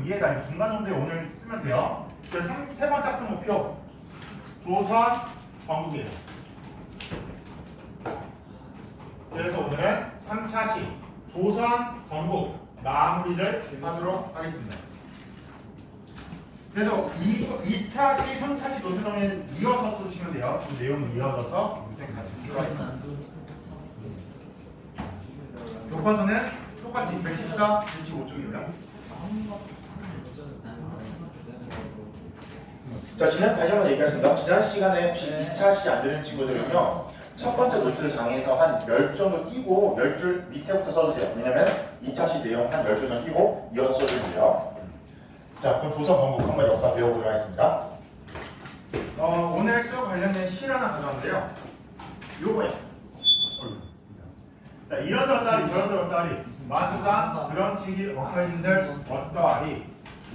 위에다 중간 정도에 오늘 쓰면 돼요. 그래서 세 번째 학습 목표 조선 건국이에요. 그래서 오늘은 3차 시 조선 건국 마무리를 하도록 하겠습니다. 그래서 2차 시, 3차 시 노트정리는 이어서 쓰시면 돼요. 그 내용을 이어져서 같이 쓰도록 하겠습니다. 교과서는 똑같이 114, 115쪽입니다. 자, 다시 한번 얘기하겠습니다. 지난 시간에 혹시 2차 시 안 되는 친구들은요, 첫 번째 노트 장에서 한 10줄 정도 띄고 10줄 밑에부터 써주세요. 왜냐면 2차 시 내용 한 10줄 정도 띄고 이어서 써주면 돼요. 자, 그럼 조선 건국 한번 역사 배워보도록 하겠습니다. 오늘 수업 관련된 실 하나 가져왔는데요. 요거예요. 자, 이런 덧다리, 저런 덧다리, 마수상, 드럼치기, 엉켜진들, 덧다리.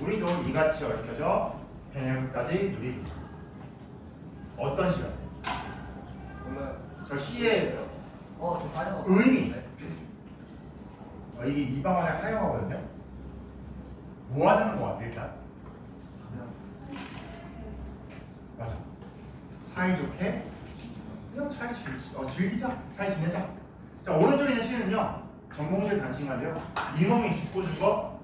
우리도 이같이 얽혀져 배움까지 누리기. 어떤 시간? 저 시의 의미. 이게 이 방안에 하여가거든요. 뭐 하자는 것 같아, 일단? 맞아. 사이좋게 그냥 잘 즐기자. 잘 지내자. 자, 오른쪽에 있는 시는요, 정몽줄 단신한데요. 이놈이 죽고 죽어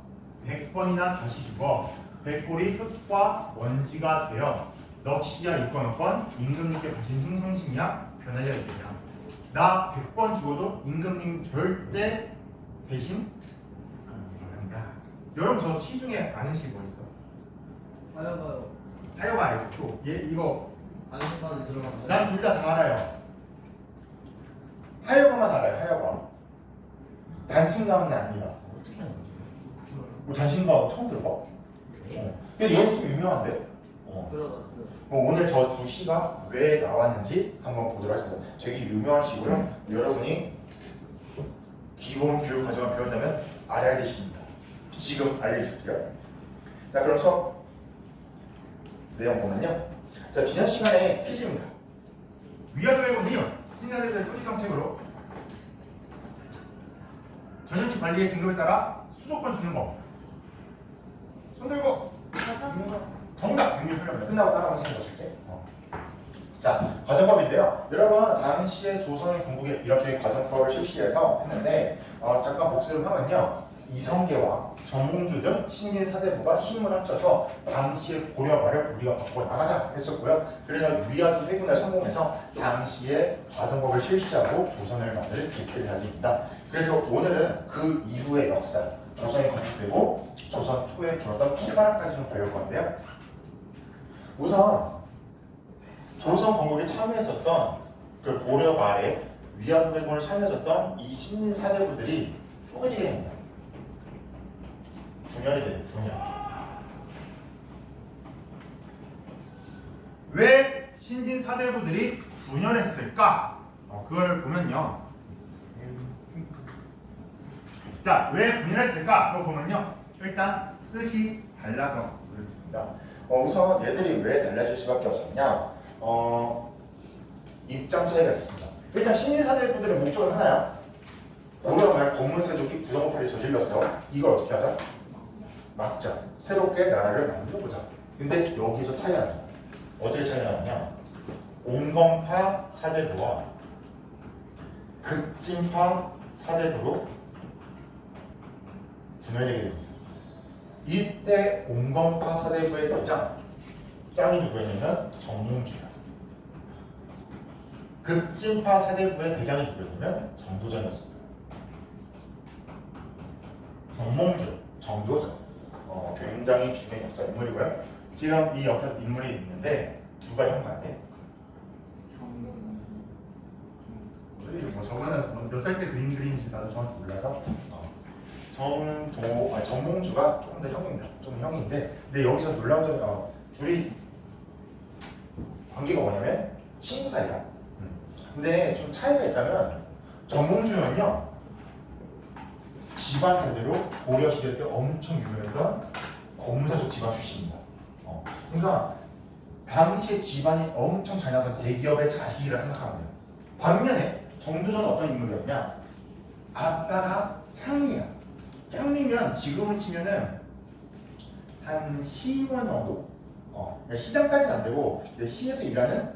100번이나 다시 죽어 100골이 흙과 먼지가 되어 넋이야 이건 임금님께 바친 흥성심이야 변하려 했느냐. 나 100번 죽어도 임금님 절대 대신 안 한다. 여러분 저 시 중에 아는 시 뭐 있어? 하여가요. 하여가 알죠? 또 이거 단순반에 들어갔어요. 난 둘 다 알아요. 하여가만 알아요. 하여가. 단신가문이 아닙니다. 어떻게 하는 거지? 뭐 단신가문 처음 들어봐? 근데 얘는 좀 유명한데? 들어갔어요. 오늘 저 두 시가 왜 나왔는지 한번 보도록 하겠습니다. 되게 유명한 시고요. 여러분이 기본 교육 과정을 배운다면 알아야 될 시입니다. 지금 알려줄게요. 자, 그럼 수업 내용 보면요. 자, 지난 시간에 퀴즈입니다. 위아더웨고 니은 신자들의 토지 정책으로 전용지 관리의 등급에 따라 수도권 주는 법. 손 들고. 정답! 등급 표현입니다. 끝나고 따라가시는 거줄게. 자, 과정법인데요. 여러분, 당시에 조선의 건국에 이렇게 과정법을 실시해서 했는데, 잠깐 복습을 하면요. 이성계와 정몽주 등 신진 사대부가 힘을 합쳐서 당시의 고려말을 우리가 바꾸어 나가자 했었고요. 그래서 위아더 회군을 성공해서 당시에 과정법을 실시하고 조선을 만들 계획을 그래서 오늘은 그 이후의 역사, 조선이 건축되고 조선 초에 불었던 피바라까지 좀 배울 건데요. 우선 조선 건국에 참여했었던 그 고려 말에 위안부 회군을 참여했었던 이 신진 사대부들이 쪼개지게 됩니다. 분열이 돼요. 분열. 왜 신진 사대부들이 분열했을까? 그걸 보면요. 자, 왜 분열했을까? 그거 보면요. 일단 뜻이 달라서 그렇습니다. 우선 얘들이 왜 달라질 수밖에 없었냐? 입장 차이가 있었습니다. 일단 신민사대부들의 목적은 하나야. 고려말 검문세족이 부정부패를 저질렀어. 이걸 어떻게 하자? 막자. 새롭게 나라를 만들어보자. 근데 여기서 차이가 나요. 어떻게 차이가 나냐? 옹건파 사대부와 급진파 사대부로 분열되게 됩니다. 이때 옹건파 사대부의 짱이 누구였냐면 정몽주야. 급진파 사대부의 대장이 누구였냐면 정도전이었습니다. 정몽주, 정도전. 굉장히 중요한 역사 인물이고요. 지금 이 역사 인물이 있는데 누가 형한테? 뭐 저거는 몇 살 때 그린 그림인지 나도 정확히 몰라서. 정몽주가 조금 더 형입니다. 좀 형인데, 근데 여기서 놀라운 점이 둘이 관계가 뭐냐면 친구 사이야. 근데 좀 차이가 있다면 정몽주는요 집안 대대로 고려 시대 때 엄청 유명했던 검사족 집안 출신입니다. 그러니까 당시에 집안이 엄청 잘 나가던 대기업의 자식이라 생각하면 돼요. 반면에 정도전은 어떤 인물이었냐? 아빠가 향리야. 향리면 지금을 치면은 한 시의원 정도? 시장까지는 안 되고 시에서 일하는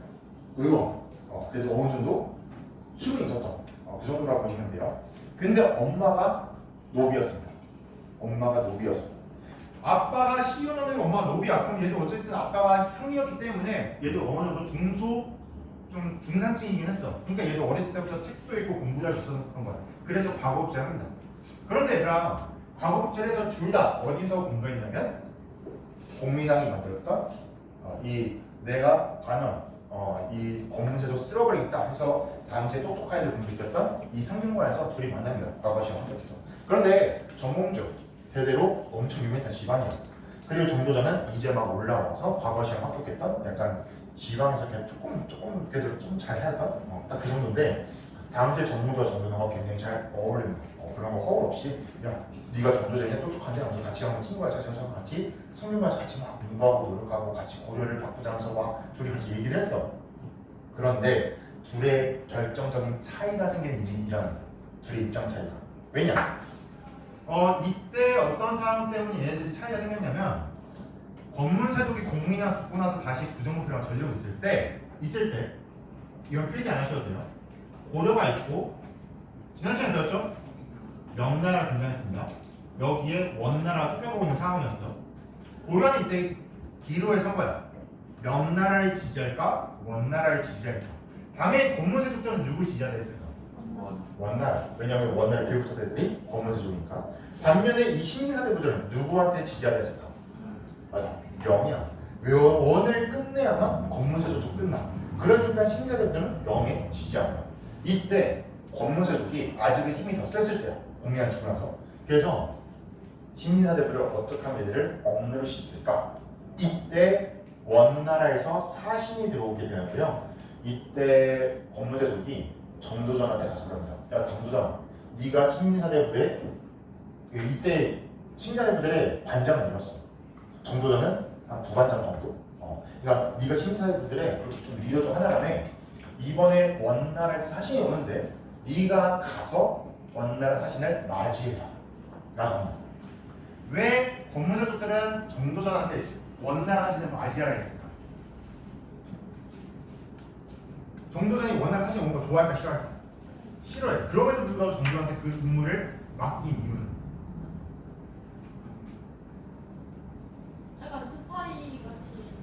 의원. 그래도 어느 정도 힘이 있었던 그 정도라고 보시면 돼요. 근데 엄마가 노비였습니다. 엄마가 노비였어. 아빠가 시의원하는 엄마가 노비야. 그럼 얘도 어쨌든 아빠가 형이었기 때문에 얘도 어느 정도 좀 중산층이긴 했어. 그러니까 얘도 어릴 때부터 책도 읽고 공부도 할 수 있었던 거야. 그래서 과거복제를 합니다. 그런데 얘들아, 과거복제를 해서 둘 다 어디서 공부했냐면 공민왕이 만들었던 이 내가 관원 이 검문제도 쓸어버리겠다 해서 당시에 똑똑한 애들 공부시켰던 이 상명관에서 둘이 만납니다. 과거 시험 합격해서. 그런데 정몽주 대대로 엄청 유명했던 집안이야. 그리고 정도전은 이제 막 올라와서 과거 시험 합격했던 약간 지방에서 그냥 조금 그래도 좀 잘했던 딱 그 정도인데 당시에 정몽주와 정도전하고 굉장히 잘 어울립니다. 그런 거 허울 없이 야 네가 정도전이 똑똑한데 나도 같이 한번 친구가 있어서 같이 성균관에서 같이 막 공부하고 노력하고 같이 고려를 바꾸자면서 막 둘이 같이 얘기를 했어. 그런데 둘의 결정적인 차이가 생긴 일이 일어납니다. 둘의 입장 차이가. 왜냐? 이때 어떤 상황 때문에 얘네들이 차이가 생겼냐면 권문세족이 공민왕 죽고 나서 다시 구정부패가 전리고 있을 때 이건 필기 안 하셔도 돼요. 고려가 있고 지난 시간 배웠죠? 명나라가 등장했습니다. 여기에 원나라가 쫓겨가고 있는 상황이었어. 고려는 이때 기로에 선 거야. 명나라를 지지할까? 원나라를 지지할까? 당연히 권문세족들은 누굴 지지하겠을까? 원나라. 왜냐하면 원나라 빌부터 애들이 권문세족이니까. 반면에 이 신민사대부들은 누구한테 지지하겠을까? 맞아. 명이야. 원을 끝내야만 권문세족도 끝나. 그러니까 신민사대부들은 명에 지지한다. 이때 권문세족이 아직은 힘이 더 셌을 때야. 공민왕이 죽고 나서. 그래서 신민사대부를 어떻게 하면 얘들을 억누를 수 있을까? 이때 원나라에서 사신이 들어오게 되는데요. 이때 권문세족이 정도전한테 가서 그럽니다. 야 정도전, 네가 신민사대부에 이때 신민사대부들의 반장을 이뤘어. 정도전은 한 부반장 정도. 그러니까 네가 신민사대부들의 그렇게 좀 리더 중 하나라네. 이번에 원나라에서 사신이 오는데 네가 가서 원나라 사신을 맞이해라 라고 합니다. 왜 권문세족들은 정도전한테 원나라 사신을 맞이하라 했을까? 정도전이 원나라 사신 온 거 좋아할까 싫어할까? 싫어해. 그럼에도 불구하고 정도전한테 그 임무를 맡긴 이유는? 약간 스파이 같이.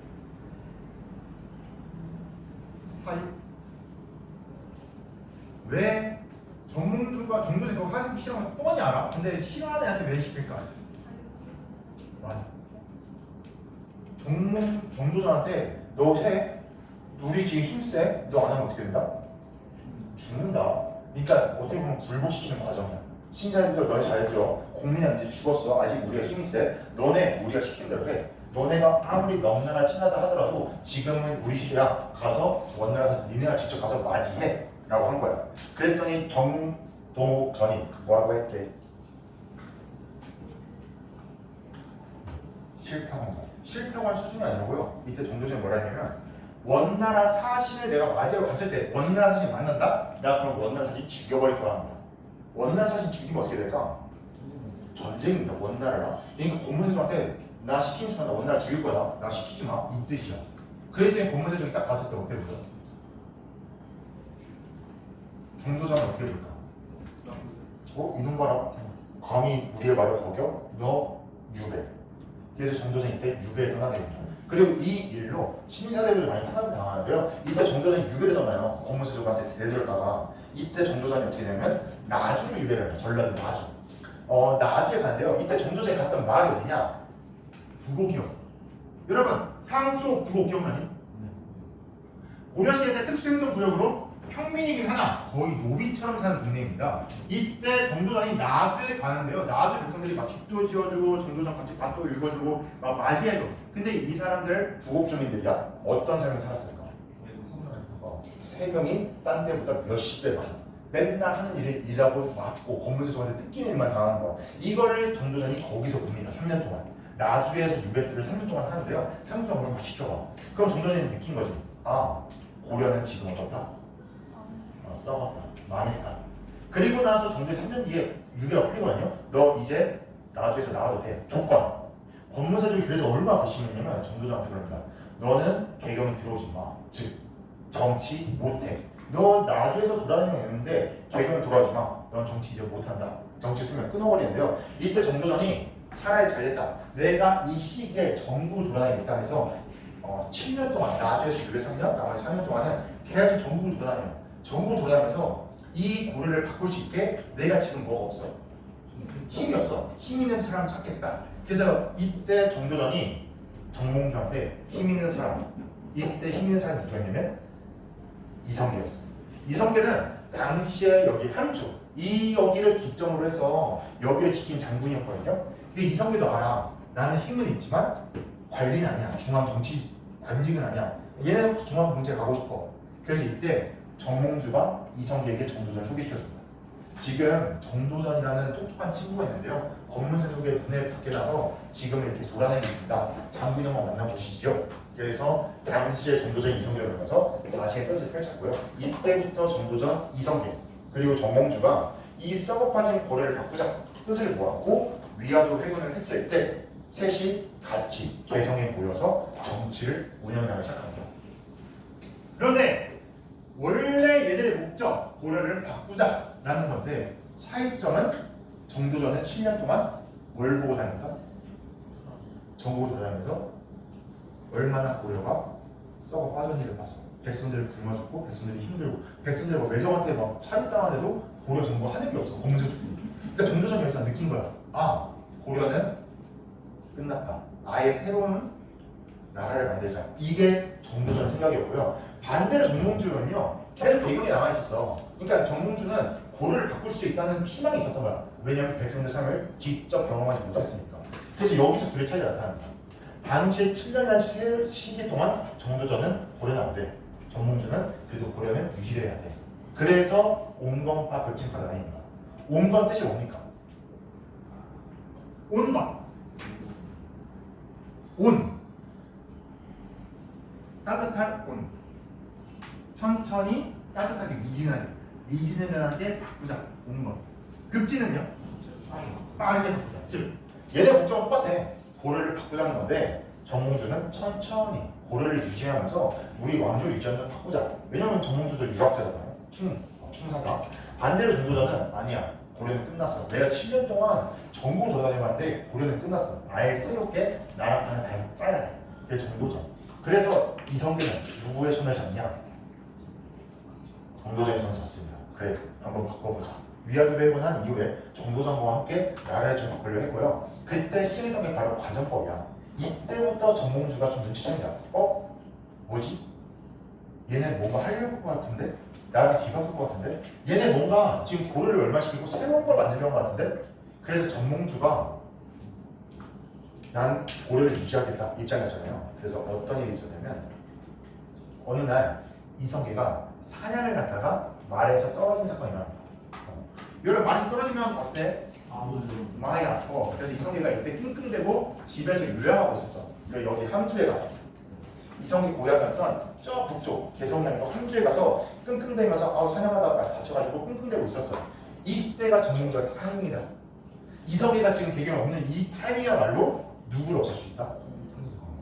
스파이? 왜 정몽주가 정도전 그거 하기 싫어하는 거 뻔히 알아? 근데 싫어하는 애한테 왜 시킬까? 맞아. 정도전한테 너 해? 우리 지금 힘세? 너 안 하면 어떻게 된다? 죽는다. 그러니까 어떻게 보면 굴복시키는 과정이야. 신자님들 너네 잘해줘. 공민왕 이제 죽었어. 아직 우리가 힘이 세. 너네 우리가 시킨 대로 해. 너네가 아무리 명나라 친하다 하더라도 지금은 우리 시대야. 가서 원나라 가서 니네가 직접 가서 맞이해 라고 한 거야. 그랬더니 정동욱전이 뭐라고 했대? 싫다고 한 거야. 싫다고 한 수준이 아니고요. 이때 정도전이 뭐라 했냐면 원나라 사신을 내가 맞이하러 갔을 때 원나라 사신 만난다? 나 그럼 원나라 사신 죽여버릴 거라는 거야. 원나라 사신 죽이면 어떻게 될까? 전쟁입니다. 원나라랑. 그러니까 권문세족한테 나 시키는 순간 나 원나라 죽일 거다. 나 시키지 마. 이 뜻이야. 그랬더니 권문세족이 딱 갔을 때 어때 보여? 정도전은 어떻게 볼까? 이놈 봐라. 감히 우리의 말을 거겨? 너 유배. 그래서 정도전이 이때 유배를 떠나게. 그리고 이 일로 신사대들이 많이 탄압을 당하는데요. 이때 정도전이 유배를 떠나요. 권문세족한테 대들었다가 이때 정도전이 어떻게 되냐면 나주로 유배를 해요. 전라도 나주. 나주에 가는데요. 이때 정도전이 갔던 마을이 어디냐? 부곡이었어. 여러분 향소 부곡 기억나니? 고려시대 때 특수행정구역으로 평민이긴 하나 거의 노비처럼 사는 동네입니다. 이때 정도전이 나주에 가는데요. 나주 백성들이 막 집도 지어주고 정도전 같이 밭도 읽어주고 막 맞이해줘. 근데 이 사람들 부곡 주민들이야. 어떤 삶을 살았을까? 세금이 딴 데보다 몇십 배 많아. 맨날 하는 일을 일하고 맞고 권문세족한테 뜯기는 일만 당하는 거야. 이거를 정도전이 거기서 봅니다. 3년 동안. 나주에서 유배들을 3년 동안 하는데요. 3년 동안 막 지켜봐. 그럼 정도전이 느낀 거지. 아, 고려는 지금 어떻다? 썩었다. 망했다. 그리고 나서 정도전 3년 뒤에 유배가 풀리거든요. 너 이제 나주에서 나와도 돼. 조건. 권문 권문사족이 그래도 얼마나 거심했냐면 정도전한테 그럽니다. 너는 개경에 들어오지 마. 즉 정치 못해. 너 나주에서 돌아다니면 되는데 개경에 돌아오지 마. 넌 정치 이제 못한다. 정치 수면 끊어버리는데요. 이때 정도전이 차라리 잘됐다. 내가 이 시기에 전국을 돌아다니겠다 해서 7년 동안 나주에서 603년, 나머지 3년 동안은 계속 전국을 돌아다녀요. 전국을 돌아다니면서 이 고려를 바꿀 수 있게 내가 지금 뭐가 없어? 힘이 없어. 힘 있는 사람 찾겠다. 그래서 이때 정도전이 정몽주한테 힘 있는 사람, 이때 힘 있는 사람이 누구였냐면 이성계였어. 이성계는 당시에 여기 함주, 이 여기를 기점으로 해서 여기를 지킨 장군이었거든요. 근데 이성계도 알아. 나는 힘은 있지만 관리는 아니야. 중앙 정치 관직은 아니야. 얘는 중앙 공제 가고 싶어. 그래서 이때 정몽주가 이성계에게 정도전을 소개시켜줬다. 지금 정도전이라는 똑똑한 친구가 있는데요. 권문사족의 눈에 밖에 나서 지금 이렇게 돌아다니고 있습니다. 장군이 한번 만나보시죠. 그래서 당시에 정도전 이성계를 만나서 자신의 뜻을 펼쳤고요. 이때부터 정도전 이성계 그리고 정몽주가 이 썩어 빠진 고려를 바꾸자 뜻을 모았고 위화도 회군을 했을 때 셋이 같이 개성에 모여서 정치를 운영하기 시작합니다. 그런데 원래 얘들의 목적 고려를 바꾸자라는 건데 차이점은 정도전은 7년 동안 뭘 보고 다닙니까? 전국을 돌아다니면서 얼마나 고려가 썩어 빠졌는지를 봤어. 백성들을 굶어 죽고 백성들이 힘들고 백성들 막 외정한테 막 살인당하는데도 고려 정부 하는 게 없어. 검은색주의. 그러니까 정도전에서 느낀 거야. 아 고려는 끝났다. 아예 새로운 나라를 만들자. 이게 정도전 생각이었고요. 반대로 정몽주는요. 계속 배경에 남아 있었어. 그러니까 정몽주는 고려를 바꿀 수 있다는 희망이 있었던 거야. 왜냐하면 백성들 삶을 직접 경험하지 못했으니까. 그래서 여기서 둘의 차이가 나타납니다. 당시 7년이라는 시기 동안 정도전은 고려는 안 돼. 정몽주는 그래도 고려는 유지돼야 돼. 그래서 온건파 벽진파가 나뉩니다. 온건 뜻이 뭡니까? 온건. 온. 따뜻한 온. 천천히 따뜻하게 미진하게 바꾸자. 온건. 급진은요? 빠르게 바꾸자. 즉 얘네 목적은 똑같아. 고려를 바꾸자는 건데 정몽주는 천천히 고려를 유지하면서 우리 왕조를 유지하면서 바꾸자. 왜냐면 정몽주도 유학자잖아요. 킹사사. 반대로 정도전은 아니야. 고려는 끝났어. 내가 7년 동안 전국을 돌아다녀봤는데 고려는 끝났어. 아예 새롭게 나라판을 다시 짜야 돼. 그게 정도전. 그래서 이성계는 누구의 손을 잡냐? 정도전의 손을 잡습니다. 그래, 한번 바꿔보자. 위화도 회군한 이후에 정도전과 함께 나라를 좀 바꾸려 했고요. 그때 시행했던 게 바로 과정법이야. 이때부터 정몽주가 좀 눈치챕니다. 뭐지? 얘네 뭔가 하려고 것 같은데? 나랑 기박할 것 같은데? 얘네 뭔가 지금 고려를 멸망시키고 새로운 걸 만들려는 것 같은데? 그래서 정몽주가 난 고려를 유지하겠다 입장이었잖아요. 그래서 어떤 일이 있었냐면 어느 날 이성계가 사냥을 갔다가 말에서 떨어진 사건이 일어납니다. 여러분 말에서 떨어지면 어때? 많이 아파. 그래서 이성계가 이때 끙끙대고 집에서 요양하고 있었어. 여기 함주에 가서 이성계 고향이었던 저 북쪽 개성이 아니고 함주에 가서 끙끙대면서 사냥하다가 다쳐가지고 끙끙대고 있었어. 이때가 정몽주의 타이밍이다. 이성계가 지금 배경이 없는 이 타이밍이야말로 누구를 없앨 수 있다?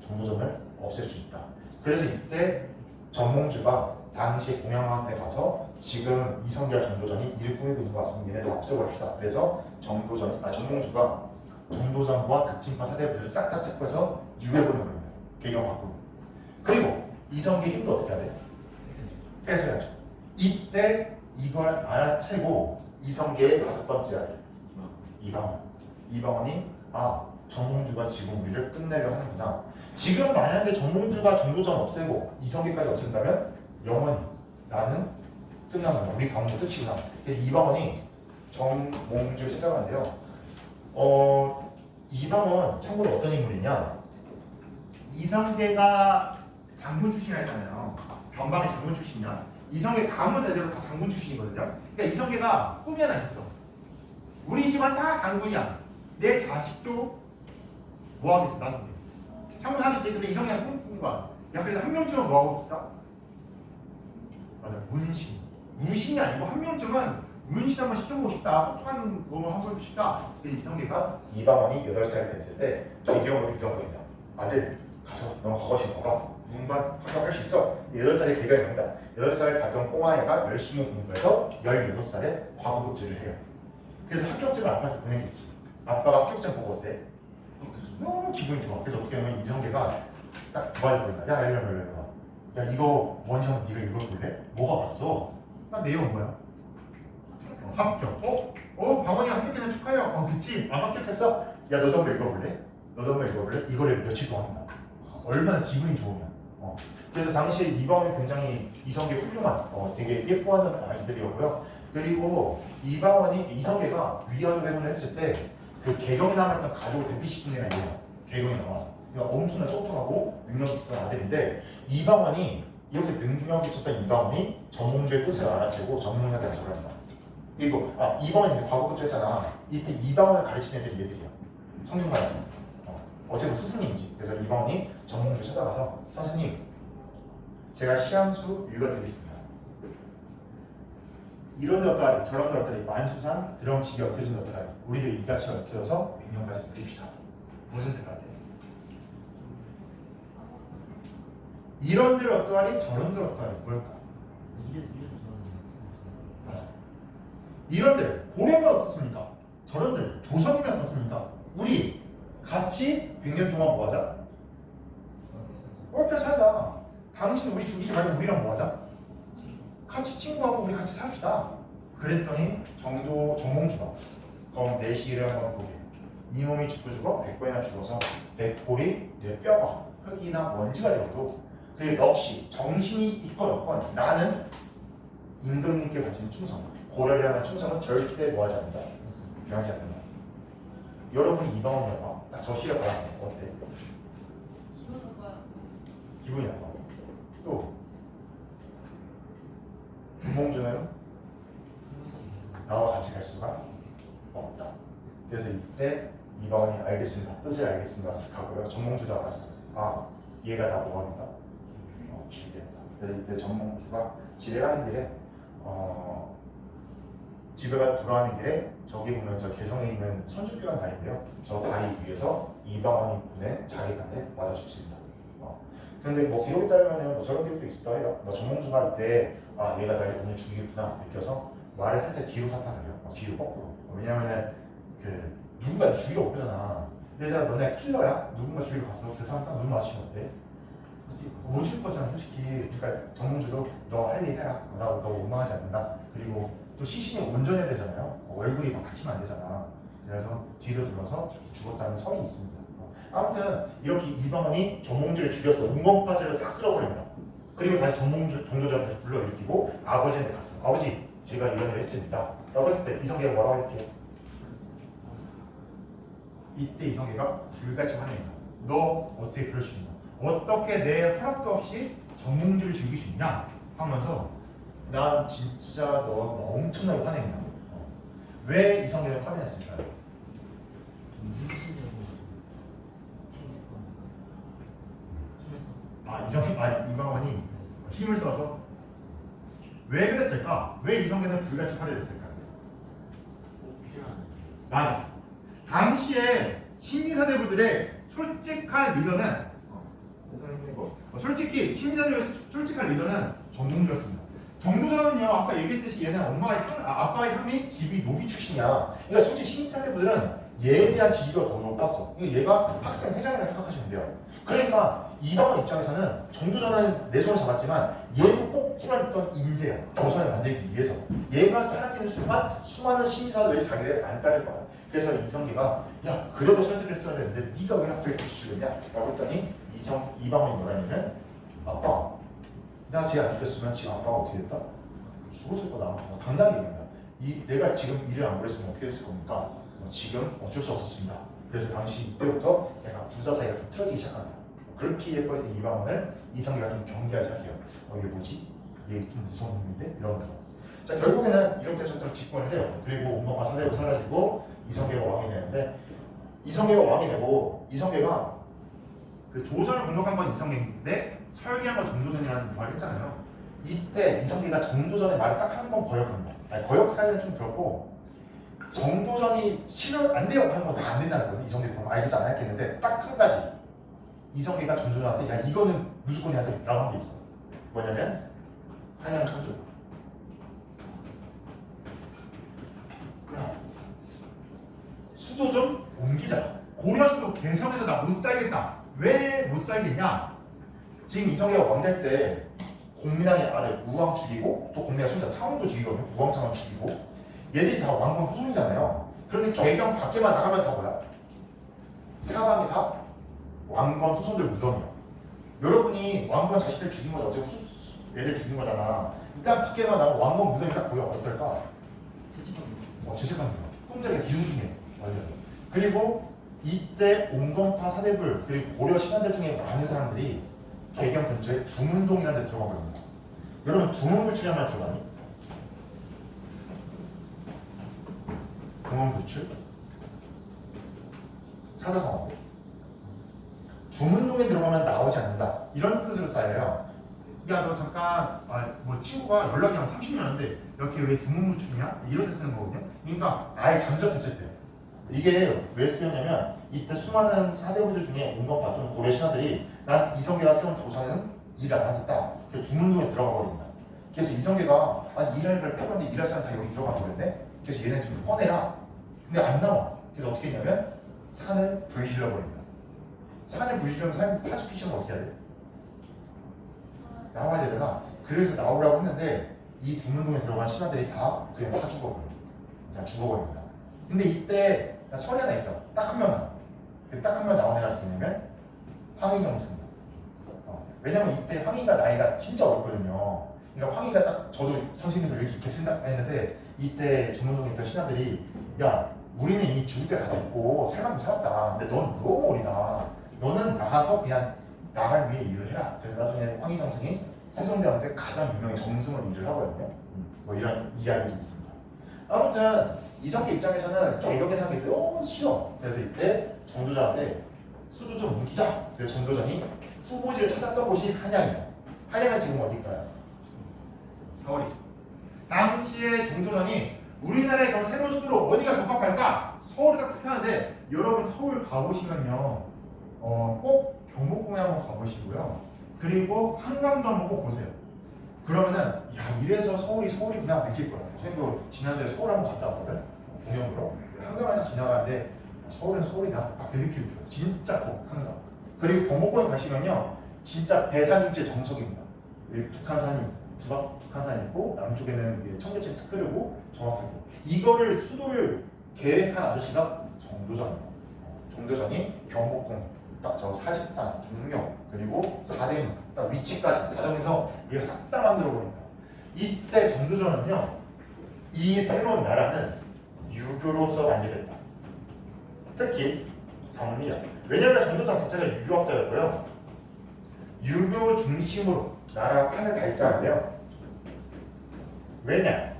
정도전을 없앨 수 있다. 그래서 이때 정몽주가 당시 공양왕한테 가서 지금 이성계와 정도전이 일을 꾸미고 있는 것 같습니다. 얘네들 없애버립시다. 그래서 정몽주가 정도전과 급진파 사대부들을 싹 다 체포해서 유해보는 겁니다. 배경 바꾸고. 그리고 이성계 힘도 어떻게 해야 돼? 뺏어야죠. 이때 이걸 알아채고 이성계의 5번째 아들 이방원이 정몽주가 지금 우리를 끝내려 하는구나. 지금 만약에 정몽주가 정도전 없애고 이성계까지 없앤다면 영원히 나는 끝나는 우리 가문의 끝이구나. 그래서 이방원이 정몽주를 생각하는데요. 이방원 참고로 어떤 인물이냐? 이성계가 장군 출신 했잖아요. 변방의 장군 출신이야. 이성계 가문 대대로 다 장군 출신이거든요. 그러니까 이성계가 꿈이 하나 있었어. 우리 집안 다 장군이야. 내 자식도 뭐 하겠어? 나중에 장군 하겠지. 근데 이성계가 꿈꾼 거야. 야 그래도 한 명쯤은 뭐 하고 싶다? 맞아, 문신. 무신이 아니고 한 명쯤은 문신 한번 시켜보고 싶다. 똑똑한 거를 한번 싶다. 이성계가 이방원이 8살이 됐을 때 개경으로 비교합니다. 아들 가서 너 과거시 봐봐. 누군가 합격할 수 있어. 8살에 개경이 합니다. 8살 가던 꼬마애가 열심히 공부해서 16살에 과거급제를 해요. 그래서 합격증을 아빠한테 보내겠지. 아빠가 합격증 보고 어때? 너무 기분이 좋아. 그래서 어떻게 하면 이성계가 딱 도와줘 버린다. 야 이러면 야 이거 원시형 네가 읽어볼래? 뭐가 왔어? 나 내용 뭐야? 합격. 방원이가 합격했네 축하해요. 그치? 합격했어? 야 너도 한번 읽어볼래? 너도 한번 읽어볼래? 이거를 며칠 동안 한다. 얼마나 기분이 좋으냐. 그래서 당시에 이방원이 굉장히 이성계 훌륭한 되게 예뻐하는 아이들이었고요. 그리고 이방원이 이성계가 위안 외문을 했을 때 그 개경에 남았던 가족을 대피시킨 애가 있어요. 개경에 남아서. 그러니까 엄청나 똑똑하고 능력이 있었던 아들인데 이방원이 이렇게 능력이 있었던 이방원이 전몽주의 뜻을 알아채고 전몽주한테 약속을 합니다. 그리고 이방원이 과거급제 했잖아. 이때 이방원을 가르치는 애들이 얘들이야. 성경가에서. 어떻게 보면 스승님이지. 그래서 이방원이 전몽주 찾아가서 선생님 제가 시한수 읽어드리겠습니다. 이런 것들이 저런 것들이 만수산 드럼치기 얽혀진 것들이 우리도 이같이 얽혀져서 100년까지 누립시다. 무슨 뜻 같아? 이런들 어떠하니 저런들 어떠하니 뭘까? 맞아. 이런들 고려면 어떻습니까? 저런들 조선이면 어떻습니까? 우리 같이 100년 동안 뭐하자? 얽혀 살자. 당신 우리 죽이지 말고 우리랑 뭐하자? 같이 친구하고 우리 같이 삽시다. 그랬더니 정몽주가 그럼 내 시를 한번 보게. 이 몸이 죽고 100번이나 죽어서 100골이 내 뼈가 흙이나 먼지가 되어도 그 역시 정신이 있건 없건 나는 임금님께 바친 충성, 고려를 하는 충성은 절대 뭐하지 않는다. 변하지 않는다. 여러분이 이방원이어봐. 딱 저 시를 받았어. 어때? 기분이 나빠. 또 김봉주는 나와 같이 갈 수가 없다. 그래서 이때 이방원이 알겠습니다. 뜻을 알겠습니다. 쓱 하고요. 정몽주도 알았어. 얘가 나 뭐합니다. 죽이겠다. 그래서 이때 정몽주가 집에 가는 길에 집에 돌아가는 길에 저기 보면 저 개성에 있는 선주교관 다리인데요. 저 다리 위에서 이방원이 보낸 자기간에 맞아 죽습니다. 근데 뭐 기록에 따르면 뭐 저런 기록도 있었다 해요. 정몽주가 이때 얘가 나를 오늘 죽이겠구나 느껴서 말을 할 때 뒤로 탔다 그래요. 뒤로 거꾸로. 왜냐면은 그 누군가 죽이러 오잖아. 얘들아 너네 킬러야? 누군가 죽이러 갔어. 그 사람 딱 눈 맞추면 어때? 못 죽일 거잖아 솔직히. 그러니까 정몽주도 너 할 일 해라. 너 원망하지 않는다. 그리고 또 시신이 온전해야 되잖아요. 얼굴이 막 갇히면 안 되잖아. 그래서 뒤로 돌아서 죽었다는 설이 있습니다. 아무튼 이렇게 이방원이 정몽주를 죽였어. 운건파세를 싹 쓸어버립니다. 그리고 다시 정도전을 다시 불러일으키고 아버지한테 갔어. 아버지 제가 이런 일을 했습니다. 라고 했을 때 이성계가 뭐라고 할게요? 이때 이성계가 불같이 화냅니다. 너 어떻게 그럴 수 있냐? 어떻게 내 허락도 없이 정몽주를 죽일 수 있냐? 하면서 난 진짜 너 엄청나게 화냅니다. 왜 이성계가 화를 냈을까요? 이방원이 힘을 써서 왜 그랬을까? 왜 이성계는 불같이 화를 냈을까? 맞아. 당시에 신민사대부들의 솔직한 리더는 솔직히 신민사대부의 솔직한 리더는 정몽주였습니다. 정도전은요 아까 얘기했듯이 얘는 아빠의 형이 집이 노비 출신이야. 그러니까 솔직히 신민사대부들은 얘에 대한 지지도가 더 높았어. 얘가 학생 회장이라 생각하시면 돼요. 그러니까 이방원 입장에서는 정도전은 내 손을 잡았지만 얘도 꼭 필요했던 인재야. 조선을 만들기 위해서. 얘가 사라지는 순간 수많은 신사들이 자기를 안 따를 거야. 그래서 이성계가 야 그래도 설득했어야 되는데 네가 왜 학교에 죽였냐? 라고 했더니 이방원이 뭐라 했냐면 아빠 나 쟤 안 죽였으면 지금 아빠가 어떻게 됐다? 죽었을 거다. 당당히 얘기한다. 내가 지금 일을 안 그랬으면 어떻게 됐을 겁니까? 지금 어쩔 수 없었습니다. 그래서 당시 이때부터 약간 부자 사이가 좀 틀어지기 시작합니다. 그렇게 예뻐했던 이방원을 이성계가 좀 경계하기 시작해요. 이게 뭐지? 얘 좀 무서운 놈인데? 이러면서. 자 결국에는 이렇게 저처럼 집권을 해요. 그리고 온건파 사대로 사라지고 이성계가 왕이 되는데 이성계가 왕이 되고 이성계가 그 조선을 공격한 건 이성계인데 설계한 건 정도전이라는 말을 했잖아요. 이때 이성계가 정도전의 말을 딱 한 번 거역합니다. 아니 거역하기는 좀 그렇고 정도전이 실현 안 돼요 하는 건 다 안 된다는 거예요. 이성계도 보면 알겠어 안 할겠는데 딱 한 가지 이성계가 정도전한테 야 이거는 무조건 해야 돼 라고 한 게 있어. 뭐냐면 한양 천조. 야 수도 좀 옮기자. 고려수도 개성에서 나 못 살겠다. 왜 못 살겠냐? 지금 이성계가 왕될 때 공민왕의 아들 우왕 죽이고 또 공민왕 손자 창원도 죽이거든요. 우왕 창원 죽이고 얘들이 다 왕건 후손이잖아요. 그러니 개경 밖에만 나가면 다 뭐야? 사방이 다 왕건 후손들 무덤이야. 여러분이 왕건 자식들 죽인 거잖아. 어차피 얘들 죽인 거잖아. 일단 밖에만 나가면 왕건 무덤이 딱 보여. 어떨까? 죄책감이야. 꿈자리가 기준 중에 완전. 그리고 이때 옹건파 사대불 그리고 고려 신하들 중에 많은 사람들이 개경 근처에 두문동이라는 데 들어가 버립니다. 여러분 두문불출이란 말 들어봤니? 두문불출? 사자성어. 두문동에 들어가면 나오지 않는다. 이런 뜻으로 쌓여요. 야 너 잠깐 뭐 친구가 연락이 한 30년인데 이렇게 왜 두문불출이냐? 이런 데 쓰는 거거든요. 그러니까 아예 잠적했을 때. 이게 왜 쓰였냐면 이때 수많은 사대부들 중에 옹건파 또는 고려 신하들이 난 이성계가 세운 조선에는 일 안 하겠다. 그래서 두문동에 들어가 버립니다. 그래서 이성계가 아니 일할 걸 빼봤는데 일할 사람 다 여기 들어가 버렸네. 그래서 얘네 좀 꺼내라. 근데 안 나와. 그래서 어떻게 했냐면 산을 불질러 버립니다. 산을 불질러면 산이 파죽기 싫으면 어떻게 해야 돼? 나와야 되잖아. 그래서 나오라고 했는데 이 두문동에 들어간 신하들이 다 그냥 다 죽어버려요. 그냥 죽어버립니다. 근데 이때 설이 하나 있어. 딱 한 명 나와. 딱 한 명 나온 애가 누구냐면 황희정승입니다. 왜냐면 이때 황희가 나이가 진짜 어렸거든요. 그러니까 황희가 딱 저도 선생님들 이렇게 쓴다 했는데 이때 두문동에 있던 신하들이 야 우리는 이미 죽을 때 다 됐고 살만큼 살았다. 근데 넌 너무 어리다. 너는 나가서 그냥 나를 위해 일을 해라. 그래서 나중에 황희정승이 세종대왕 때 가장 유명한 정승으로 일을 하거든요. 뭐 이런 이야기도 있습니다. 아무튼 이성계 입장에서는 개혁의 상이 너무 싫어. 그래서 이때 정도전한테 수도 좀 옮기자. 그래서 정도전이 후보지를 찾았던 곳이 한양이에요. 한양은 지금 어딜까요? 서울이죠. 당시에 정도전이 우리나라의 그럼 새로운 수도로 어디가 적합할까? 서울이 딱 특하는데 여러분 서울 가보시면요 꼭 경복궁에 한번 가보시고요. 그리고 한강도 한번 꼭 보세요. 그러면은 야 이래서 서울이구나 느낄 거예요. 선생님도 지난주에 서울 한번 갔다 왔거든. 공연으로 한강을 딱 지나가는데 서울은 서울이다 딱 그 느낌이 들어요. 진짜 커 한강. 그리고 경복궁에 가시면요 진짜 배산임제 정석입니다. 여기 북한산 있고 남쪽에는 청계천 탁 끓이고 정확하게 이거를 수도를 계획한 아저씨가 정도전이에요. 정도전이 경복궁 딱 저 사직단, 중령 그리고 사대문 딱 위치까지 다 정해서 이게 싹 다 만들어 버립니다. 이때 정도전은요 이 새로운 나라는 유교로서 완결했다. 특히 성리학. 왜냐하면 정도전 자체가 유교학자였고요. 유교 중심으로 나라 판을 다 있어야 돼요. 왜냐?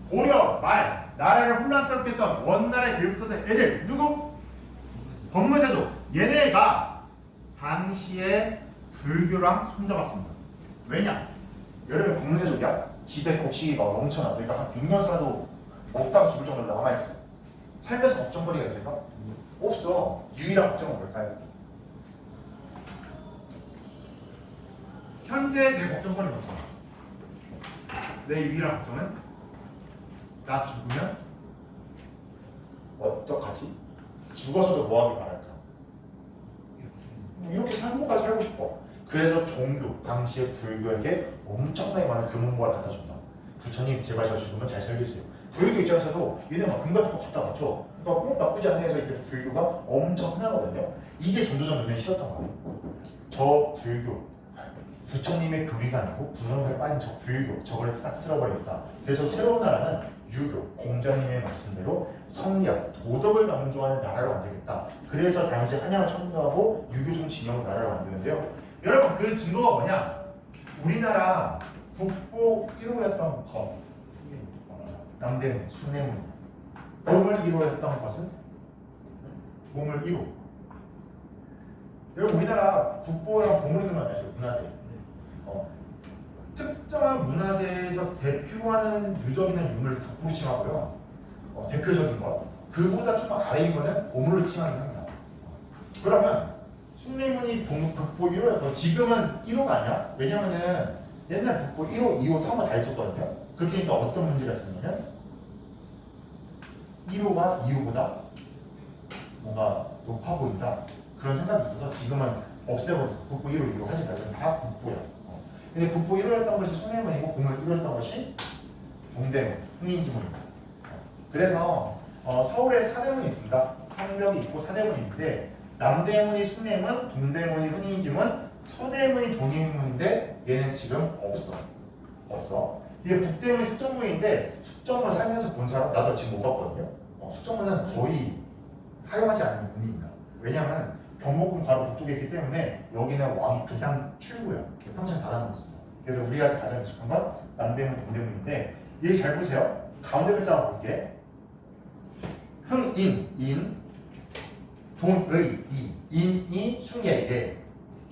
고려 말 나라를 혼란스럽게 했던 원나라에 빌붙었던 애들 누구? 건무세족. 얘네가 당시에 불교랑 손잡았습니다. 왜냐? 여러분 건무세족이야. 집에 곡식이 넘쳐나. 그러니까 한 100년 살아도 먹다가 죽을 정도로 남아있어. 살면서 걱정거리가 있을까? 없어. 유일한 걱정은 뭘까요? 현재 내 걱정거리는 없어. 내 유일한 걱정은 나 죽으면 어떡하지? 죽어서도 뭐하길 바랄까? 이렇게 행복하게 살고 싶어. 그래서 종교, 당시의 불교에게 엄청나게 많은 금은보화를 갖다 준다. 부처님 제발 저 죽으면 잘 살려주세요. 불교 입장에서도 얘네 막 금 같은 거 갖다 맞춰. 그러니까 꼭 나쁘지 않네 해서 이때 불교가 엄청 흔하거든요. 이게 전도전 눈에 씌었던 거예요. 저 불교, 부처님의 교리가 아니고 부정에 빠진 저 불교, 저걸 싹 쓸어버리겠다. 그래서 새로운 나라는 유교, 공자님의 말씀대로 성리학, 도덕을 강조하는 나라를 만들겠다. 그래서 당시 한양을 선도하고 유교종 진영 나라를 만드는데요. 여러분 그 증거가 뭐냐? 우리나라 국보 1호였던 것, 남대문, 숭례문. 보물 1호였던 것은? 보물 1호. 여러분 우리나라 국보랑 보물들만 아시죠? 문화재. 즉 특정한 문화재에서 대표하는 유적이나 유물을 국보로 칭하고요. 대표적인 거. 그보다 좀 아래인 거는 보물로 칭하긴 합니다. 그러면 숭례문이 국보 1호였고 지금은 1호가 아니야? 왜냐면은 옛날 국보 1호, 2호, 3호 다 있었거든요. 그렇게 하니까 어떤 문제가 있었냐면 1호가 2호보다 뭔가 높아 보인다. 그런 생각이 있어서 지금은 없애버렸어. 국보 1호, 2호 하지 말고 다 국보야. 근데 국보 1호였던 것이 숭례문이고 보물 1호였던 것이 동대문, 흥인지문입니다. 그래서 서울에 사대문이 있습니다. 성벽이 있고 사대문이 있는데 남대문이 숭례문, 동대문이 흥인지문, 서대문이 동인문인데 얘는 지금 없어. 이게 북대문이 숙정문인데 숙정문 살면서 본 사람 나도 지금 못 봤거든요. 숙정문은 거의 사용하지 않는 문입니다. 왜냐하면 경복궁 바로 북쪽에 있기 때문에 여기는 왕이 비상 출구예요. 평생 닫아놓습니다. 그래서 우리가 가장 익숙한 건 남대문, 동대문인데 얘 잘 보세요. 가운데 글자 볼게. 흥인, 동의, 인이 숭예예.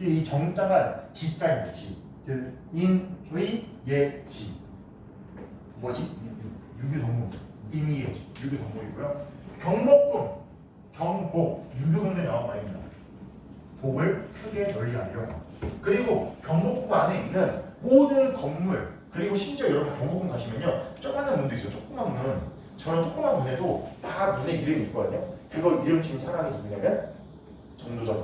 이 정자가 지자입니다. 지. 인의 예지. 뭐지? 유교동무죠. 인의 예지. 유교동무이고요. 경복궁, 경복, 유교동에 나온 말입니다. 복을 크게 널리 하려. 그리고 경복궁 안에 있는 모든 건물, 그리고 심지어 여러분 경복궁 가시면요, 조그마한 문도 있어요. 조그만 문. 저런 조그만 문에도 다 문의 이름이 있거든요. 그걸 이름 지은 사람이 누구냐면 정도전.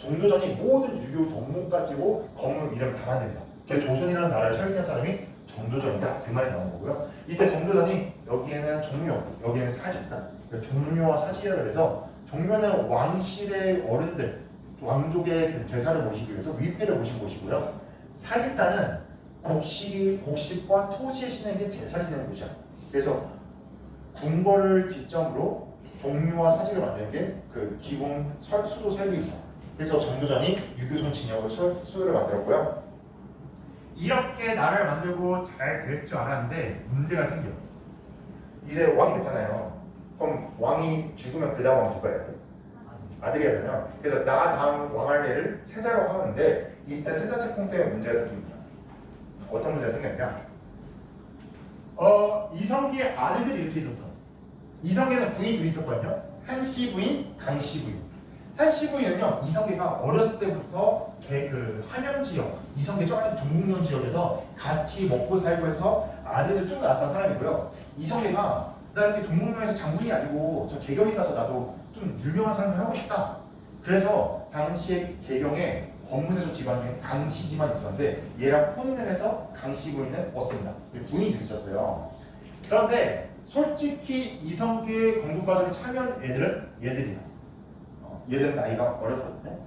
정도전이 모든 유교 동문 가지고 건물 이름 다 만듭니다. 그래서 조선이라는 나라를 설계한 사람이 정도전이다. 그 말이 나온 거고요. 이때 정도전이 여기에는 종묘, 여기에는 사직단. 종묘와 사직이라고 해서 종묘는 왕실의 어른들, 왕족의 제사를 모시기 위해서 위패를 모신 곳이고요. 사직단은 곡식과 토지의 신에게 제사를 지내는 곳이야. 그래서 궁궐을 기점으로 종묘와 사직을 만드는 게 그 기본 수도 설계입니다. 그래서 정도전이 유교손 진영으로 수도를 만들었고요. 이렇게 나라를 만들고 잘 될 줄 알았는데 문제가 생겨. 이제 왕이 됐잖아요. 그럼 왕이 죽으면 그 다음 왕 누가 해야 돼? 아들이 하잖아요. 그래서 나 다음 왕할래를 세자라고 하는데 이때 세자 책봉 때문에 문제가 생깁니다. 어떤 문제가 생겼냐? 이성계의 아들들이 이렇게 있었어. 이성계는 부인이 둘이 있었거든요. 한씨 부인, 강씨 부인. 한씨 부인은요, 이성계가 어렸을 때부터 그 함양 지역, 이성계 저 동북면 지역에서 같이 먹고 살고 해서 아들을 쭉 낳았던 사람이고요. 이성계가 나 이렇게 동북면에서 장군이 아니고 저 개경에 가서 나도 좀 유명한 사람을 하고 싶다. 그래서 당시에 개경에 권무세조 집안 중에 강씨지만 있었는데 얘랑 혼인을 해서 강씨 부인은 얻습니다. 부인이 둘이 있었어요. 그런데 솔직히 이성계의 건국 과정에 참여한 애들은 얘들이야. 얘들은 나이가 어렸거든요.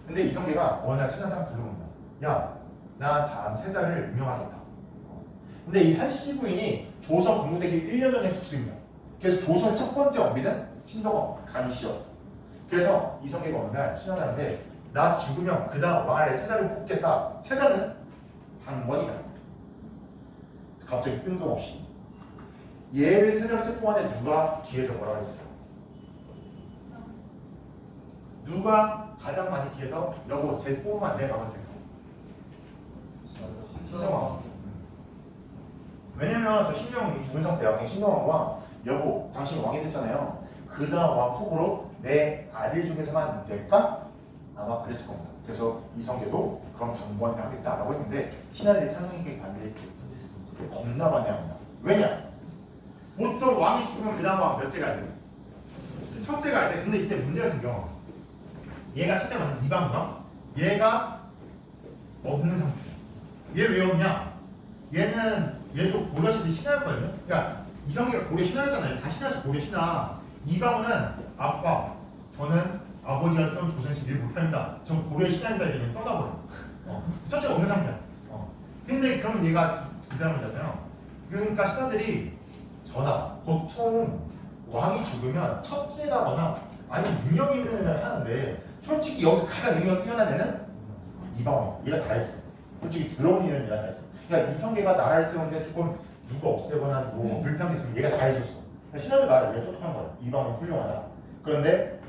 근데 이성계가 어느 날 친한 사람 불러온다. 야, 나 다음 세자를 임명하겠다. 근데 이 한씨 부인이 조선 건국되기 1년 전에 죽습니다. 그래서 조선 첫 번째 왕비는 신덕왕 강씨였어. 그래서 이성계가 어느 날 친한 사람한테 나 죽으면 그 다음 왕의 세자를 뽑겠다. 세자는 방번이다. 갑자기 뜬금없이 얘를 세자로 책봉하는데 누가 뒤에서 뭐라고 했어요? 누가 가장 많이 뒤에서 여보 쟤 뽑으면 안 돼? 라고 했어요. 신정왕. 왜냐면 저 신정왕이 죽은 상태야. 신정왕과 여보 당신 왕이 됐잖아요. 그 다음 왕 후보로 내 아들 중에서만 될까? 아마 그랬을 겁니다. 그래서 이성계도 그런 방관을 하겠다라고 했는데 신하들이 찬성에게 반대했기 때문에 겁나 반대합니다. 왜냐? 보통 왕이 죽으면 그 다음 왕 몇째가 돼? 첫째가 돼. 근데 이때 문제가 생겨. 얘가 첫째 맞는 이방왕, 얘가 없는 상태야. 얘 왜 없냐? 얘도 고려시대 신하였거든요. 그러니까 이성계가 고려 신하였잖아요. 다 신하에서 고려 신하. 이방원은 아빠, 저는 아버지가 했던 조선시 일 못합니다. 전 고려의 신하입니다. 해서 그냥 떠나버려. 첫째가 없는 상태야. 근데 그럼 얘가 그 다음을 잖아요. 그러니까 신하들이 보통 왕이 죽으면 첫째가거나 아니면 능력 있는 애를 하는데 솔직히 여기서 가장 능력 뛰어난 애는 이방원. 얘가 다 했어. 솔직히 들어온 일은 얘가 다 했어. 그러니까 이성계가 나라를 세우는데 조금 누가 없애거나 뭐 불평이 있으면 얘가 다 해줬어. 그러니까 신하들 말을 왜 똑똑한 거야. 이방원 훌륭하다. 그런데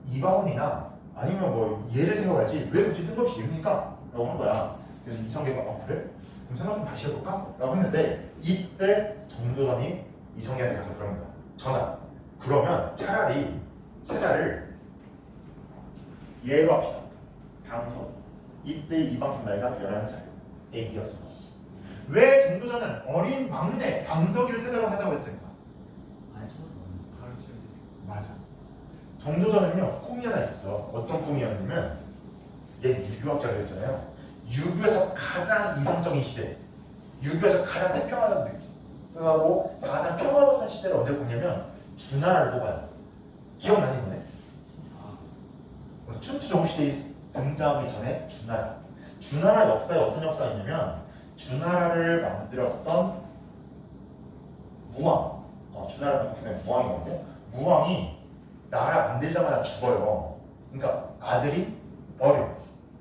이방원이나 아니면 뭐 얘를 세워야지 왜 굳이 뜬금없이 이러니까? 라고 한 거야. 그래서 이성계가 그래? 그럼 생각 좀 다시 해볼까? 라고 했는데 이때 정도전이 이성계한테 가서 그런 거야. 전화. 그러면 차라리 세자를 얘로 합시다. 방석. 이때 이방석 나이가 11살. 애기였어. 왜 정도전은 어린 막내 방석이를 세자로 하자고 했을까? 아니 저는 가르쳐야 돼. 맞아. 정도전은요 꿈이 하나 있었어. 어떤 꿈이었냐면 얘 유교학자가 했잖아요. 유교에서 가장 이상적인 시대, 유교에서 가장 태평하다는 느낌하고 가장 평화로웠던 시대를 언제 보냐면 주나라를 뽑아요. 기억나니 너네? 춘추 정시대에 등장하기 전에 주나라. 주나라 역사에 어떤 역사가 있냐면 주나라를 만들었던 무왕. 주나라 그냥 무왕이거든요. 무왕이 나라 만들자마자 죽어요. 그러니까 아들이 어려.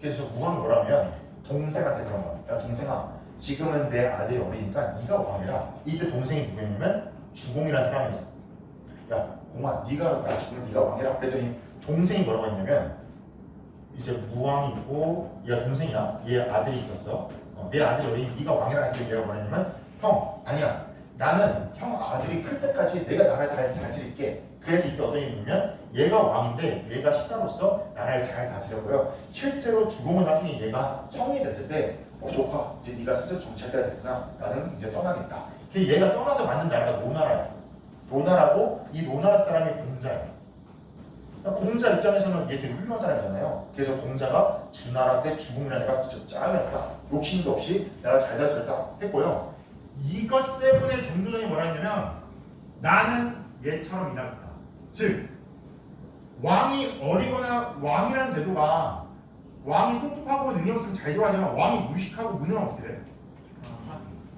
그래서 무왕이 뭐라면 동생한테 그런 거야. 야 동생아, 지금은 내 아들이 어리니까 네가 왕이라. 이때 동생이 누구였냐면 주공이라는 사람이 있어. 야 공아, 네가 나 죽으면 네가 왕이라. 그랬더니 동생이 뭐라고 했냐면 이제 무왕이 있고 얘가 동생이야. 얘 아들이 있었어. 내 아들이 어리니 네가 왕이라 했더니 얘가 뭐랬냐면 형 아니야. 나는 형 아들이 클 때까지 내가 나라를 잘 다스릴게. 그래서 이때 어떤 일이 있냐면 얘가 왕인데 얘가 신하로서 나라를 잘 다스렸고요. 실제로 주공을 나중에 얘가 성인이 됐을 때 좋아. 이제 네가 스스로 정치할 때가 됐구나. 나는 이제 떠나겠다. 그래서 얘가 떠나서 만든 나라가 노나라야. 노나라고 이 노나라 사람이 공자야. 공자 입장에서는 얘 되게 훌륭한 사람이잖아요. 그래서 공자가 주나라 때 주공이라는 애가 진짜 짱이었다. 욕심도 없이 나라 잘 다스렸다 했고요. 이것 때문에 정도전이 뭐라 했냐면 나는 얘처럼 일하겠다. 즉 왕이 어리거나 왕이라는 제도가 왕이 똑똑하고 능력 있으면 잘 돌아가지만 왕이 무식하고 무능하면 어떻게 돼?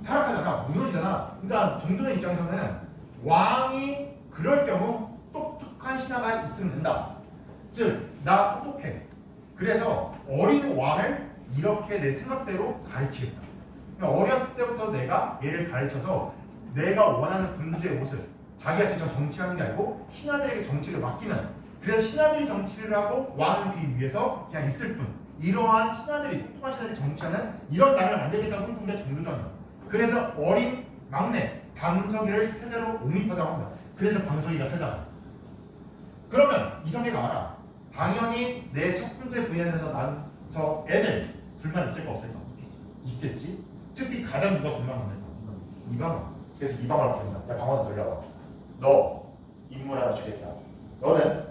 타락하잖아. 무너지잖아. 그러니까 정도전 입장에서는 왕이 그럴 경우 똑똑한 신하가 있으면 된다. 즉 나 똑똑해. 그래서 어린 왕을 이렇게 내 생각대로 가르치겠다. 그러니까 어렸을 때부터 내가 얘를 가르쳐서 내가 원하는 군주의 모습, 자기가 직접 정치하는 게 아니고 신하들에게 정치를 맡기는, 그래서 신하들이 정치를 하고 왕은 그 위에서 그냥 있을 뿐, 이러한 신하들이 똑똑한 신하들이 정치하는 이런 나라를 만들겠다고 꿈꾼 게 정도전이에요. 그래서 어린 막내 방석이를 세자로 옹립하자고 합니다. 그래서 방석이가 세자다. 그러면 이성계가 알아. 당연히 내 첫 번째 부인에서 난 저 애들 불만 있을까 없을까? 있겠지. 특히 가장 누가 불만을 낼까? 이방원. 그래서 이방원을 부른다. 야 방원 놀려봐. 너 인물 하나 주겠다. 너는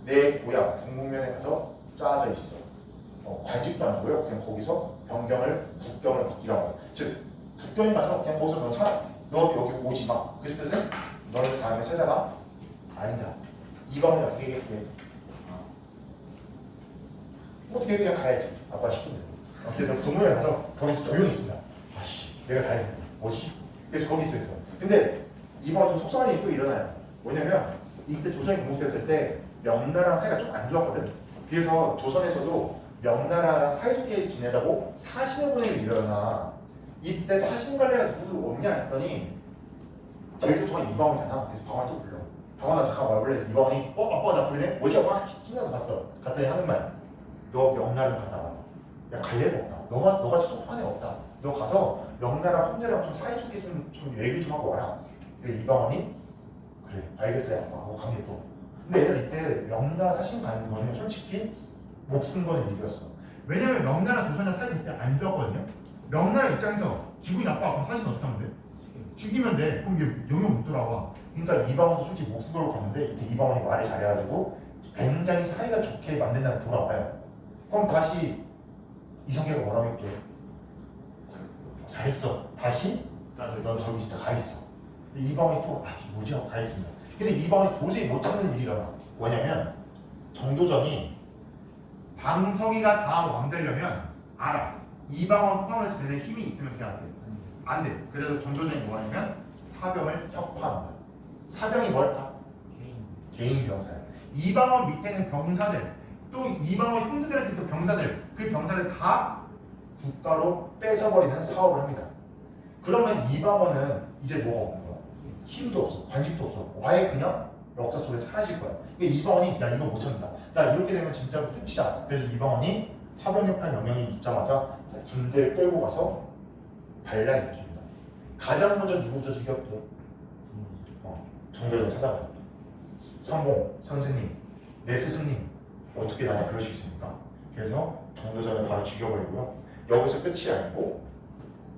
내 고향 동국면에 가서 짜져 있어. 관직도 아니고요. 그냥 거기서 국경을 바뀌라고. 즉 국경에 가서 그냥 거기서 너 살아. 너 여기 오지 마. 그 뜻은 너는 다음에 세자가 아니다. 이방원이 어떻게 얘기해? 어떻게 그냥 가야지. 아빠 시키면. 그래서 동물원에 가서 거기서 조용히 있습니다. 아씨, 내가 가야 돼. 뭐지? 그래서 거기 있어. 근데 이번 좀 속상한 일이 또 일어나요. 뭐냐면 이때 조선이 건국됐을 때 명나라랑 사이가 좀 안 좋았거든. 그래서 조선에서도 명나라랑 사이좋게 지내자고 사신을 보내는 일이 일어나. 이때 사신관리가 누구 없냐 했더니 제일 좋던 이방원이잖아. 그래서 방황 또 불러. 방황아 잠깐 와볼래? 해서 이방원이 아빠 나 부르네? 뭐지? 아빠 신나서 갔어. 갔더니 하는 말. 너 명나라를 갔다 와. 야 갈 데가 없다. 너가 진짜 똑똑한 애가 없다. 너 가서 명나라 황제랑 좀 사이좋게 좀 얘기 좀 하고 와라. 이방원이 그래 알겠어요 하고 갑니다 또. 근데 얘들 이때 명나라 사신 가는 거는 솔직히 목숨 거는 일이었어. 왜냐면 명나라 조선이랑 사이가 이때 안 좋았거든요. 명나라 입장에서 기분이 나빠. 그럼 사신 어떻게 하면 돼? 죽이면 돼. 그럼 이게 영영 못 돌아와. 그러니까 이방원도 솔직히 목숨 걸고 갔는데 이때 이방원이 말을 잘해가지고 굉장히 사이가 좋게 만든 날 돌아와요. 그럼 다시 이성계가 뭐라고 했게? 잘했어. 다시 너 저기 진짜 가 있어. 근데 이방원이 또 뭐지 하고 가 있습니다. 근데 이방원이 도저히 못 참는 일이 일어나. 뭐냐면 정도전이 방석이가 다 왕 되려면 알아. 이방원 포함해서 쟤네 힘이 있으면 그냥 안 돼. 안 돼. 그래서 정도전이 뭐냐면 사병을 혁파하는 거야. 사병이 뭘까? 개인 병사야. 이방원 밑에는 병사들, 또 이방원 형제들한테 또 병사들, 그 병사를 다 국가로 뺏어버리는 사업을 합니다. 그러면 이방원은 이제 뭐가 없는 거야? 힘도 없어, 관직도 없어. 아예 그냥 역사 속에 사라질 거야. 이방원이 나 이거 못 참는다. 나 이렇게 되면 진짜로 훔치자. 그래서 이방원이 사병력판 명령이 있자마자 군대를 끌고 가서 반란 일으킵니다. 가장 먼저 누구부터 죽였대? 정도를 찾아가요. 성공, 선생님, 내 스승님 어떻게 나한테 그럴 수 있습니까? 그래서 정도전을 바로 죽여버리고요. 여기서 끝이 아니고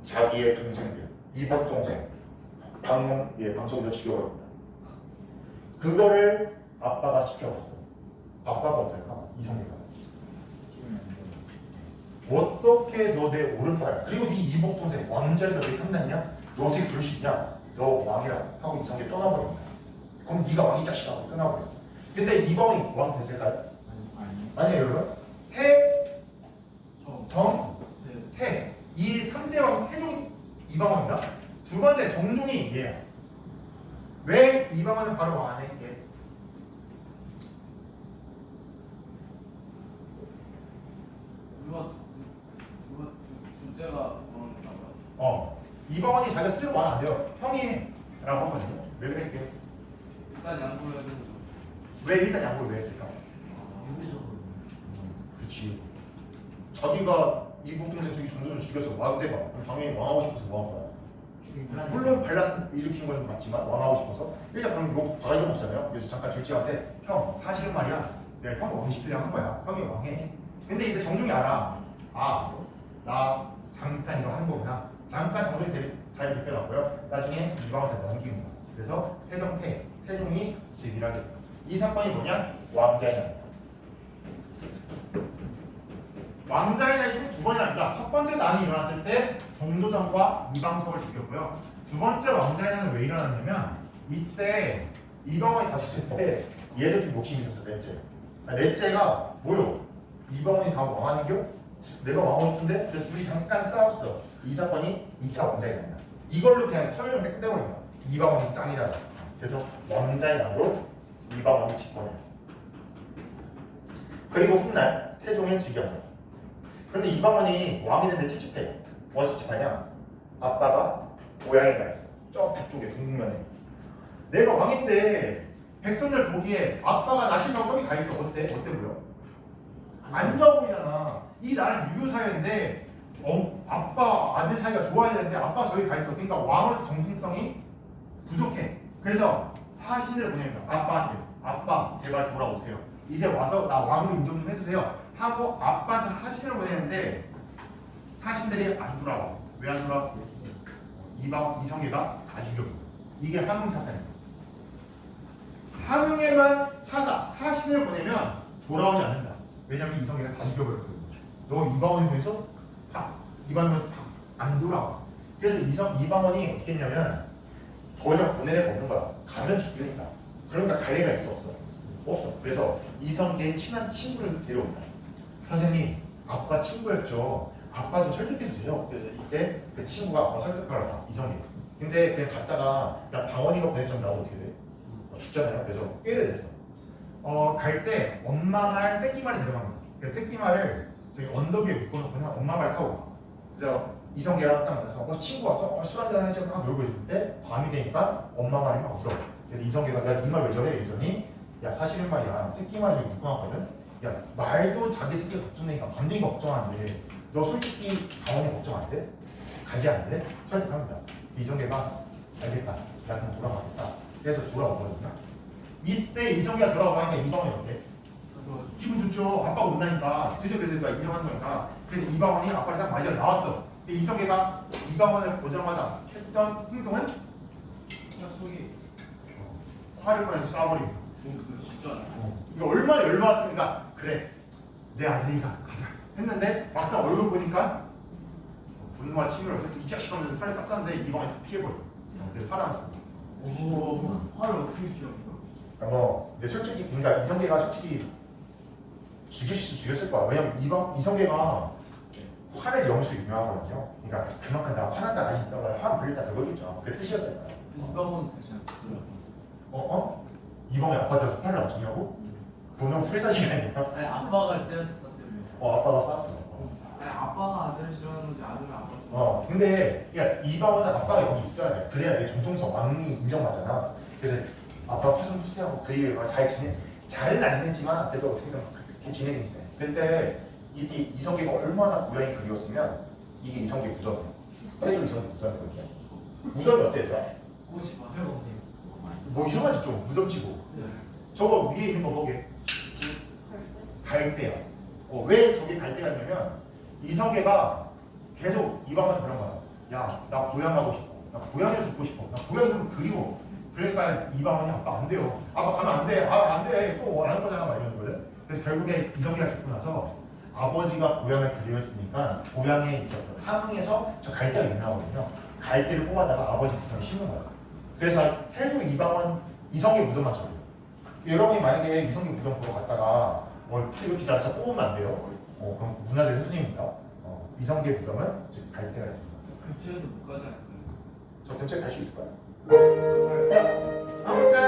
자기의 동생들, 이복 동생, 방송도 죽여버립니다. 그거를 아빠가 지켜봤어요. 아빠가 어떨까? 이성애가 어떻게 너 내 오른팔 그리고 네 이복 동생 왕자를 왜 탐났냐? 너 어떻게 그럴 수 있냐? 너 왕이라 하고 이성애 떠나버립니다. 그럼 네가 왕이 자식아 하고 떠나버려. 근데 이방원이 왕 됐을까요? 아니에요 여러분. 태, 정, 태. 이 3대 왕 태종 이방원입니다. 두 번째 정종이 얘야. 왜 이방원은 바로 왕 안 해? 얘. 누가 둘째가 그런가 이방원이 자기가 스스로 왕 안 돼요. 형이 라고 하거든요. 왜 그랬게요? 일단 양보해야 되는 거. 왜 일단 양보를 왜 했을까? 유기적으로. 그렇지. 자기가 이복 동생 죽이 정도전 죽여서 왕대 봐. 그럼 당연히 왕하고 싶어서 뭐 한 거야? 물론 반란 일으킨 건 맞지만 왕하고 싶어서 일단 그럼 욕 바가지가 없잖아요. 그래서 잠깐 둘째한테 형 사실은 말이야 내가 형 왕시키려고 한 거야. 형이 왕해. 근데 이제 정종이 알아. 나 잠깐 이거 한 거구나. 잠깐 정종이 잘 대표놨고요. 나중에 이방한테 넘깁니다. 그래서 태종이 즉위하게 됩니다. 이 사건이 뭐냐? 왕자의 날. 왕자의 날이 총 두 번이 납니다. 첫 번째 난이 일어났을 때 정도전과 이방석을 죽였고요. 두 번째 왕자의 날은 왜 일어났냐면 이때 이방원이 다쳤을 때 얘도 좀 욕심이 있었어. 넷째가 뭐요? 이방원이 다 왕하는겨? 내가 왕하고 싶은데? 그래서 둘이 잠깐 싸웠어. 이 사건이 2차 왕자의 날입니다. 이걸로 그냥 서열을 떼버립니다. 이방원이 짱이다. 그래서 왕자의 날로 이방원이 집권해요. 그리고 훗날 태종의 즉위합니다. 그런데 이방원이 왕이 됐는데 찝찝해. 뭐가 찝찝하냐? 아빠가 고향에 가 있어. 저 북쪽에 동북면에. 내가 왕인데 백성들 보기에 아빠가 나신다고 저기 가 있어. 어때 보여? 안 좋아 보이잖아. 이 나라는 유교 사회인데 아빠 아들 사이가 좋아야 되는데 아빠가 저기 가 있어. 그러니까 왕으로서 정통성이 부족해. 그래서 사신을 보냅니다. 아빠한테. 아빠 제발 돌아오세요. 이제 와서 나 왕으로 인정 좀 해주세요. 하고 아빠한테 사신을 보내는데 사신들이 안 돌아와. 왜 안 돌아와? 이성애가 다 죽여버려. 이게 함흥차사입니다. 함흥에만 사신을 보내면 돌아오지 않는다. 왜냐면 이성애가 다 죽여버렸거든요. 너 이방원이 돼서 이방원에서 안 돌아와. 그래서 이방원이 어떻게 했냐면 더 이상 보낼 애가 없는 거야. 가면 죽겠다. 그러니까 갈 애가 있어 없어. 그래서 이성계의 친한 친구를 데려온다. 선생님, 아빠 친구였죠. 아빠 좀 설득해 주세요. 그래서 이때 그 친구가 아빠 설득하러 가. 이성계. 근데 그냥 갔다가 야 방언이가 보냈으면 나도 어떻게 돼? 죽잖아요. 그래서 꾀를 냈어. 갈 때 엄마 말 새끼말이 내려갑니다. 그래서 새끼말을 저기 언덕 위에 묶어놓고 그냥 엄마 말 타고 가. 그래서 이성계랑 딱 만나서 친구 왔어? 술 한잔 하시고 딱 놀고 있을 때 밤이 되니까 엄마 말이 막 울어. 그래서 이성계가 야 니 말 왜 저래? 이러더니 야 사실은 말이야 새끼말이 좀 묶어놨거든? 야 말도 자기 새끼가 걱정되니까 밤되니까 걱정하는데 너 솔직히 방언이 걱정 안 돼? 가지 않을래? 설득합니다. 이성계가 알겠다. 나 그럼 돌아가겠다. 그래서 돌아오거든요. 이때 이성계가 돌아오니까 이방원이 어때? 기분 좋죠. 아빠가 온다니까 드디어 그래도 인정하는 거니까. 그래서 이방원이 아빠를 딱 맞이하러 나왔어. 근데 이성계가 이방원을 보자마자 했던 행동은 속이 화를 꺼내서 쏴버립니다. 진짜. 이거 얼마나 열받았으니까 그래 내 아들이가 가자 했는데 막상 얼굴 보니까 분노와 침울해서 이 자식 하면서 팔을 딱 쐈는데 이방에서 피해버려. 그래서 살아났습니다. 오, 화를 어떻게 피합니까? 근데 솔직히 그러니까 이성계가 솔직히 죽였을 거야. 왜냐면 이성계가 화를 영수로 유명하거든요. 그러니까 그만큼 내가 화난다 아쉽다가 화를 불렸다 그거겠죠. 그 뜻이었을 거야. 이방원 다시 않았어요. 이방에 아빠한테 화를 안 줬냐고? 너는 풀사시가 아니야? 아니 아빠가 쟤한테 썼대요. 아빠가 쐈어. 아니 아빠가 아들을 싫어하는 거지 아들은 아빠. 근데 야 이방원은 아빠가 여기 있어야 돼. 그래야 내 정통성 왕이 인정받잖아. 그래서 아빠 화좀 주세요. 그 이후에 잘 잘은 안 지냈지만 그래도 어떻게든 그렇게 지내긴 돼. 근데 이게 이성계가 얼마나 고양이 그리웠으면 이게 이성계 무덤이야. 해조 이성계 무덤이거든요. 무덤이 어때 얘들아? 꽃이 많아요. 뭐 이상하지 좀 무덤치고. 저거 위에 있는 거 뭐게? 갈대야. 왜 저게 갈대가 있냐면 이성계가 계속 이방한테 그런 거야. 야, 나 고향 가고 싶어. 나 고향에 죽고 싶어. 나 고향이 너무 그리워. 그러니까 이방원이 아빠 안 돼요. 아빠 가면 안 돼. 아, 안 돼. 또 안 할 거잖아. 막 이러는 거거든. 그래서 결국에 이성계가 죽고 나서 아버지가 고향을 그리웠으니까 고향에 있었던 함흥에서 저 갈대가 유명하거든요. 갈대를 뽑아다가 아버지 무덤에 심는 거야. 그래서 태조 이방원 이성계 무덤만 저래요. 여러분이 만약에 이성계 무덤 보러 갔다가 이렇게 자서 뽑으면 안 돼요. 그럼 문화재 훼손입니다. 이성계 무덤은 즉 갈대가 있습니다. 근처에도 못 가지 않을까요? 저 근처에 갈 수 있을까요? 네. 아무튼